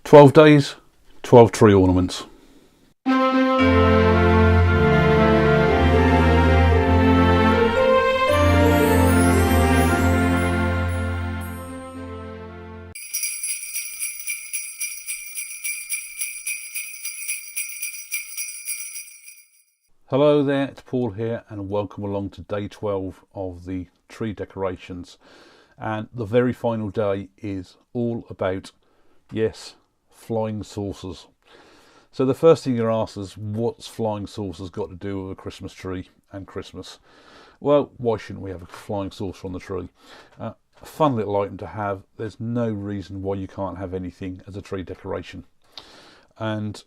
12 days, 12 tree ornaments. Hello there, it's Paul here and welcome along to day 12 of the tree decorations. And the very final day is all about, yes, flying saucers. So the first thing you're asked is, what's flying saucers got to do with a Christmas tree and Christmas? Well, why shouldn't we have a flying saucer on the tree? A fun little item to have. There's no reason why you can't have anything as a tree decoration. And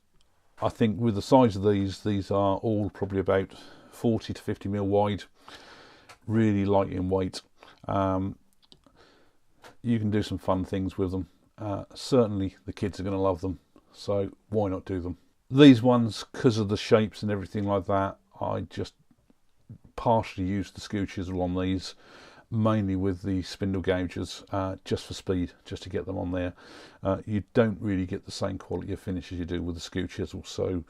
I think with the size of these are all probably about 40 to 50 mil wide, really light in weight. You can do some fun things with them. Certainly the kids are going to love them, so why not do them? These ones, because of the shapes and everything like that, I just partially used the skew chisel on these, mainly with the spindle gouges, just for speed, just to get them on there. You don't really get the same quality of finish as you do with the skew chisel, so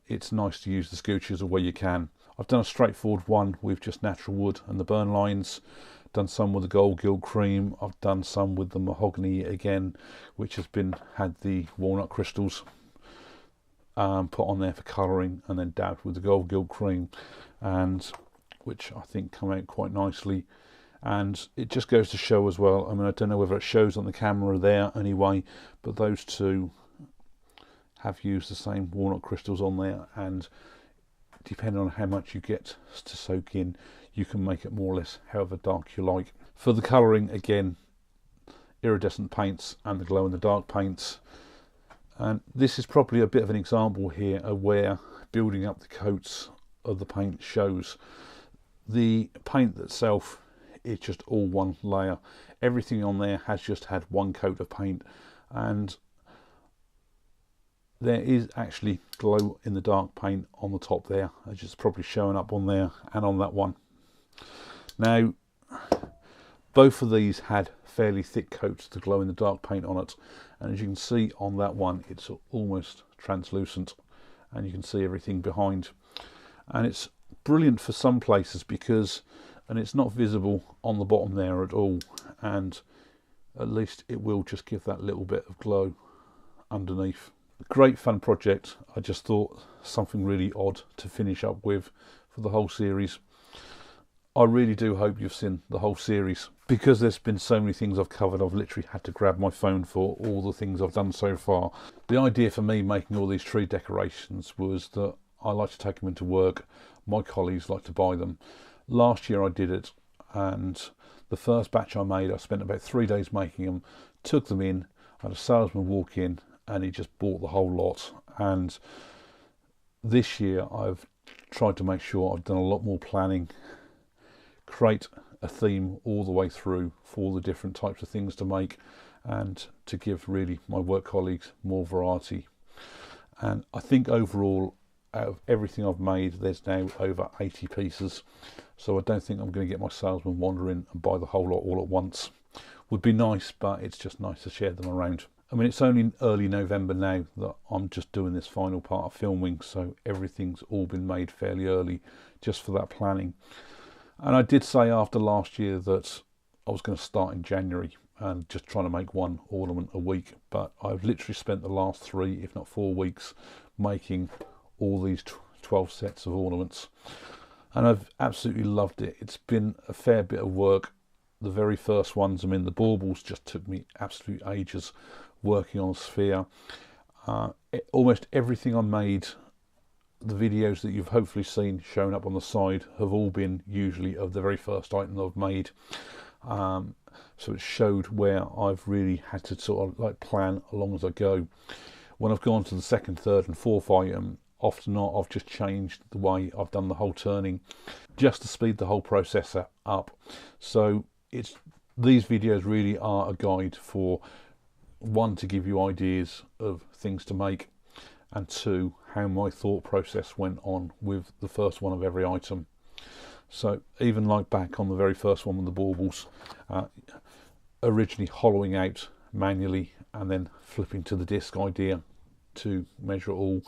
it's nice to use the skew chisel where you can. I've done a straightforward one with just natural wood and the burn lines, done some with the gold gilt cream, I've done some with the mahogany again, which has had the walnut crystals put on there for colouring, and then dabbed with the gold gilt cream, and which I think come out quite nicely. And it just goes to show as well, I mean, I don't know whether it shows on the camera there anyway, but those two have used the same walnut crystals on there, and depending on how much you get to soak in, you can make it more or less however dark you like. For the colouring, again, iridescent paints and the glow in the dark paints. And this is probably a bit of an example here of where building up the coats of the paint shows. The paint itself is just all one layer. Everything on there has just had one coat of paint, and there is actually glow in the dark paint on the top there, as it's probably showing up on there and on that one. Now, both of these had fairly thick coats of the glow in the dark paint on it, and as you can see on that one, it's almost translucent and you can see everything behind. And it's brilliant for some places because, and it's not visible on the bottom there at all, and at least it will just give that little bit of glow underneath. Great fun project. I just thought something really odd to finish up with for the whole series. I really do hope you've seen the whole series. Because there's been so many things I've covered, I've literally had to grab my phone for all the things I've done so far. The idea for me making all these tree decorations was that I like to take them into work. My colleagues like to buy them. Last year I did it, and the first batch I made, I spent about 3 days making them, took them in, I had a salesman walk in and he just bought the whole lot. And this year I've tried to make sure I've done a lot more planning, create a theme all the way through for the different types of things to make, and to give really my work colleagues more variety. And I think overall, out of everything I've made, there's now over 80 pieces, so I don't think I'm going to get my salesman wandering and buy the whole lot all at once. Would be nice, but it's just nice to share them around. I mean, it's only early November now that I'm just doing this final part of filming, so everything's all been made fairly early just for that planning. And I did say after last year that I was going to start in January and just trying to make one ornament a week, but I've literally spent the last 3, if not 4 weeks making all these 12 sets of ornaments, and I've absolutely loved it. It's been a fair bit of work. The very first ones, I mean, the baubles just took me absolute ages working on a sphere. Almost everything I made, the videos that you've hopefully seen shown up on the side, have all been usually of the very first item that I've made. So it showed where I've really had to sort of like plan along as I go. When I've gone to the second, third and fourth item, often not, I've just changed the way I've done the whole turning just to speed the whole process up. So these videos really are a guide for, one, to give you ideas of things to make, and 2, how my thought process went on with the first one of every item. So even like back on the very first one with the baubles, originally hollowing out manually and then flipping to the disc idea to measure it all,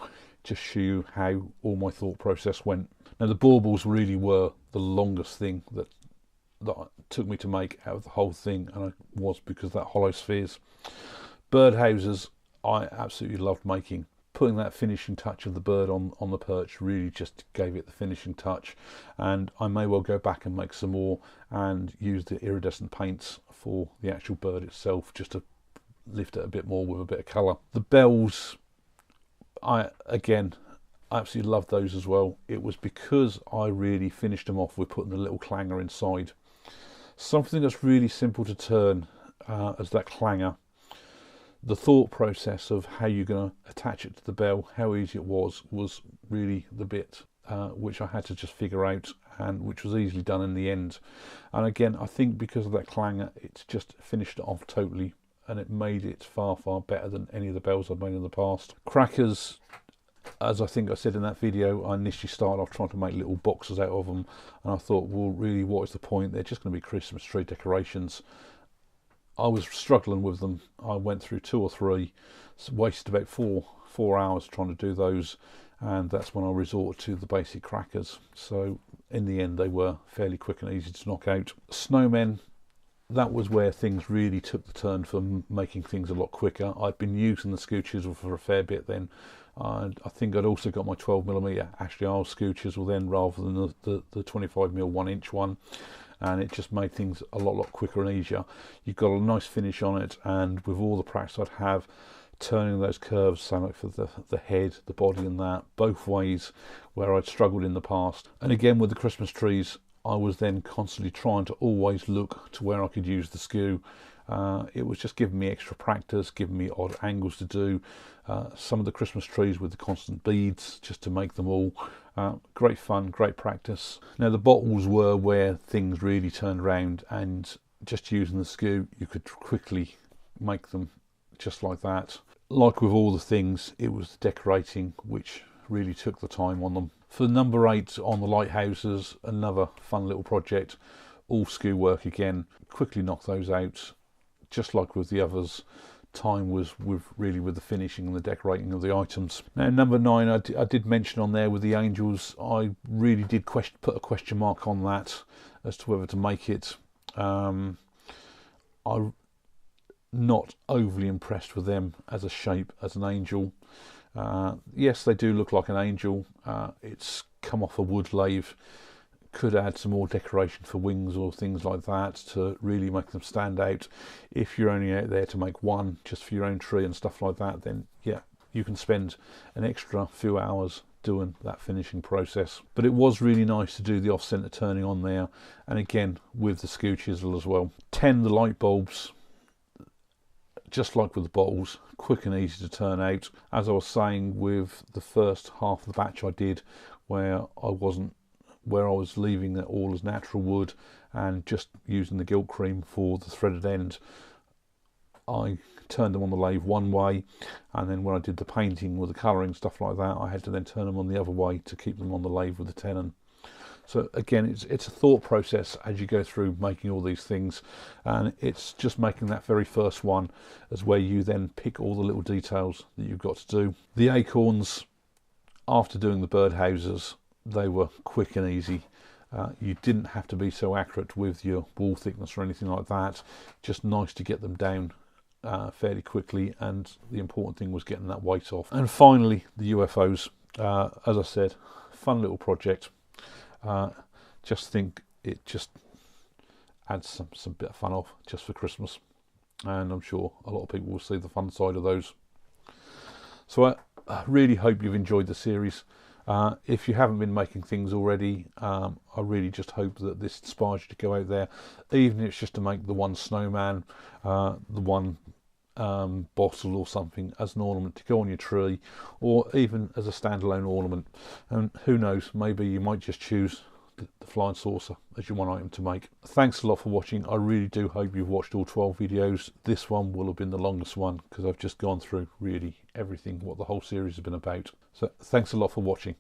just show you how all my thought process went. Now the baubles really were the longest thing that took me to make out of the whole thing, and it was because of that hollow spheres. Birdhouses I absolutely loved making. Putting that finishing touch of the bird on the perch really just gave it the finishing touch, and I may well go back and make some more and use the iridescent paints for the actual bird itself just to lift it a bit more with a bit of colour. The bells, I absolutely loved those as well. It was because I really finished them off with putting the little clanger inside. Something that's really simple to turn as that clanger. The thought process of how you're going to attach it to the bell, how easy it was really the bit which I had to just figure out, and which was easily done in the end. And again, I think because of that clanger, it's just finished it off totally, and it made it far better than any of the bells I've made in the past. Crackers, as I think I said in that video, I initially started off trying to make little boxes out of them, and I thought, well, really, what is the point? They're just going to be Christmas tree decorations. I was struggling with them. I went through 2 or 3, wasted about four hours trying to do those, and that's when I resorted to the basic crackers. So in the end, they were fairly quick and easy to knock out. Snowmen, that was where things really took the turn for making things a lot quicker. I'd been using the skew chisel for a fair bit then. I think I'd also got my 12mm Ashley Isle skew chisel then, rather than the 25mm 1-inch one. And it just made things a lot quicker and easier. You've got a nice finish on it, and with all the practice I'd have turning those curves, so like for the head, the body and that, both ways where I'd struggled in the past. And again with the Christmas trees, I was then constantly trying to always look to where I could use the skew. It was just giving me extra practice, giving me odd angles to do. Some of the Christmas trees with the constant beads, just to make them all. Great fun, great practice. Now the bottles were where things really turned around, and just using the skew you could quickly make them just like that. Like with all the things, it was the decorating which really took the time on them. For number 8 on the lighthouses, another fun little project, all skew work again. Quickly knocked those out. Just like with the others, time was really with the finishing and the decorating of the items. Now number 9, I did mention on there with the angels, I really did put a question mark on that as to whether to make it. I'm not overly impressed with them as a shape, as an angel. Yes, they do look like an angel. It's come off a wood lathe. Could add some more decoration for wings or things like that to really make them stand out. If you're only out there to make one just for your own tree and stuff like that, then yeah, you can spend an extra few hours doing that finishing process. But it was really nice to do the off-center turning on there, and again with the skew chisel as well. 10, the light bulbs, just like with the bottles, quick and easy to turn out. As I was saying with the first half of the batch I did, where I was leaving it all as natural wood and just using the gilt cream for the threaded end, I turned them on the lathe one way, and then when I did the painting with the colouring, stuff like that, I had to then turn them on the other way to keep them on the lathe with the tenon. So again, it's a thought process as you go through making all these things, and it's just making that very first one as where you then pick all the little details that you've got to do. The acorns, after doing the birdhouses, they were quick and easy. You didn't have to be so accurate with your wall thickness or anything like that. Just nice to get them down fairly quickly, and the important thing was getting that weight off. And finally, the UFOs. As I said, fun little project. Just think it just adds some bit of fun off just for Christmas, and I'm sure a lot of people will see the fun side of those. So I really hope you've enjoyed the series. If you haven't been making things already, I really just hope that this inspires you to go out there, even if it's just to make the one snowman, the one bottle or something as an ornament to go on your tree, or even as a standalone ornament. And who knows, maybe you might just choose the flying saucer as your one item to make. Thanks a lot for watching. I really do hope you've watched all 12 videos. This one will have been the longest one because I've just gone through really everything what the whole series has been about. So thanks a lot for watching.